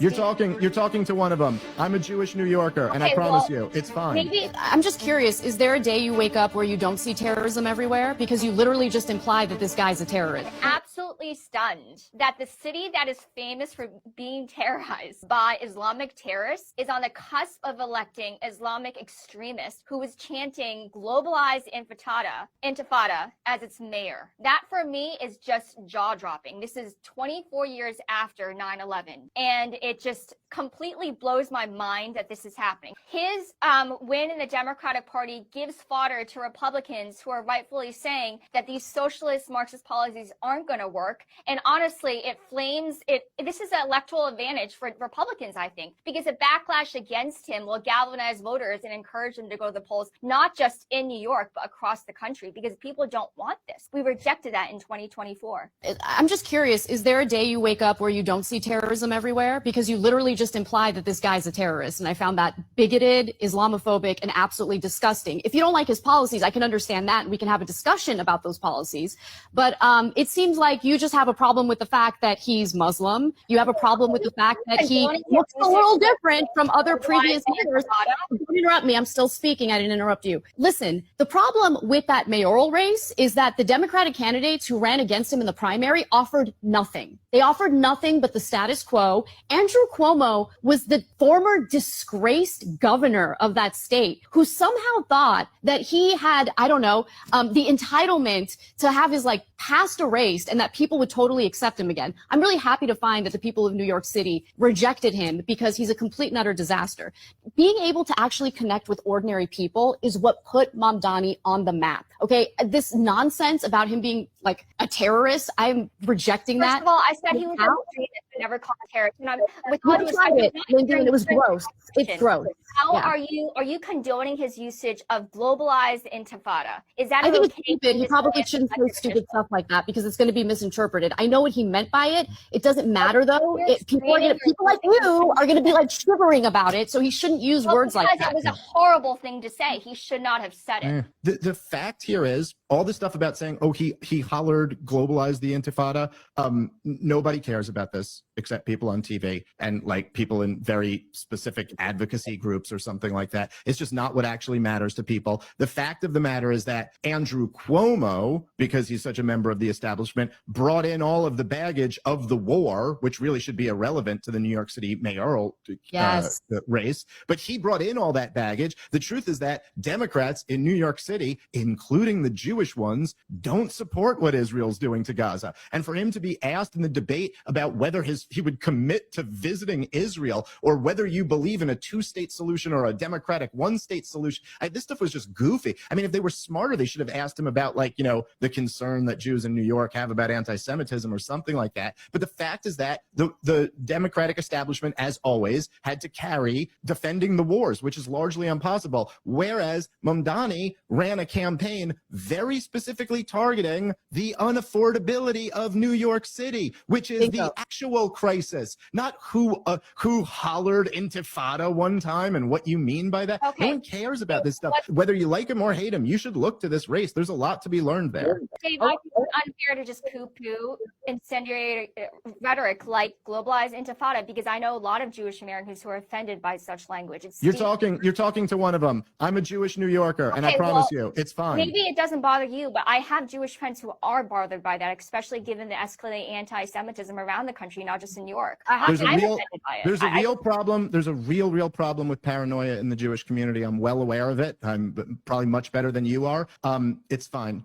You're talking to one of them. I'm a Jewish New Yorker, and I promise you, it's fine. Maybe I'm just curious, is there a day you wake up where you don't see terrorism everywhere? Because you literally just implied that this guy's a terrorist. Absolutely stunned that the city that is famous for being terrorized by Islamic terrorists is on the cusp of electing Islamic extremists who is chanting globalized intifada as its mayor. That for me is just jaw-dropping. This is 24 years after 9/11, and it just completely blows my mind that this is happening. His win in the Democratic Party gives fodder to Republicans who are rightfully saying that these socialist Marxist policies aren't going to work. And honestly, this is an electoral advantage for Republicans, I think, because a backlash against him will galvanize voters and encourage them to go to the polls, not just in New York, but across the country, because people don't want this. We rejected that in 2024. I'm just curious, is there a day you wake up where you don't see terrorism everywhere? Because you literally just implied that this guy's a terrorist. And I found that bigoted, Islamophobic, and absolutely disgusting. If you don't like his policies, I can understand that, and we can have a discussion about those policies. But it seems like you just have a problem with the fact that he's Muslim. You have a problem with the fact that he looks a little different from other previous mayors. Don't interrupt me. I'm still speaking. I didn't interrupt you. Listen, the problem with that mayoral race is that the Democratic candidates who ran against him in the primary offered nothing. They offered nothing but the status quo. Andrew Cuomo was the former disgraced governor of that state who somehow thought that he had, I don't know, the entitlement to have his past erased and that people would totally accept him again. I'm really happy to find that the people of New York City rejected him because he's a complete and utter disaster. Being able to actually connect with ordinary people is what put Mamdani on the map. Okay, this nonsense about him being a terrorist, I'm rejecting that. First of all, I said he was a never called a terrorist. And it was gross. It's gross. How are you condoning his usage of globalized intifada? Is that I think it's stupid. He probably shouldn't say stupid stuff like that because it's going to be misinterpreted. I know what he meant by it. It doesn't matter though. People like you are going to be shivering about it. So he shouldn't use words like that. It was a horrible thing to say. He should not have said it. The fact here is all this stuff about saying, oh, he hollered globalize the intifada. Nobody cares about this except people on TV and people in very specific advocacy groups or something like that. It's just not what actually matters to people. The fact of the matter is that Andrew Cuomo, because he's such a member of the establishment, brought in all of the baggage of the war, which really should be irrelevant to the New York City mayoral race. But he brought in all that baggage. The truth is that Democrats in New York City, including the Jewish ones, don't support what Israel's doing to Gaza. And for him to be asked in the debate about whether he would commit to visiting Israel or whether you believe in a two-state solution or a democratic one-state solution, this stuff was just goofy. I mean, if they were smarter, they should have asked him about the concern that Jews in New York have about anti-Semitism or something like that. But the fact is that the Democratic establishment, as always, had to carry defending the wars, which is largely impossible. Whereas Mamdani ran a campaign very specifically targeting the unaffordability of New York City, which is the actual crisis, not who hollered intifada one time and what you mean by that. No one cares about this stuff. Whether you like him or hate him, you should look to this race. There's a lot to be learned there. Dave, I think it's unfair to just poo-poo incendiary rhetoric like globalized intifada, because I know a lot of Jewish Americans who are offended by such language. You're talking to one of them. I'm a Jewish New Yorker, and I promise you, it's fine. Maybe it doesn't bother you, but I have Jewish friends who are bothered by that, especially given the escalating anti-Semitism around the country, not just in New York. There's a real problem. There's a real problem with paranoia in the Jewish community. I'm well aware of it. I'm probably much better than you are. It's fine.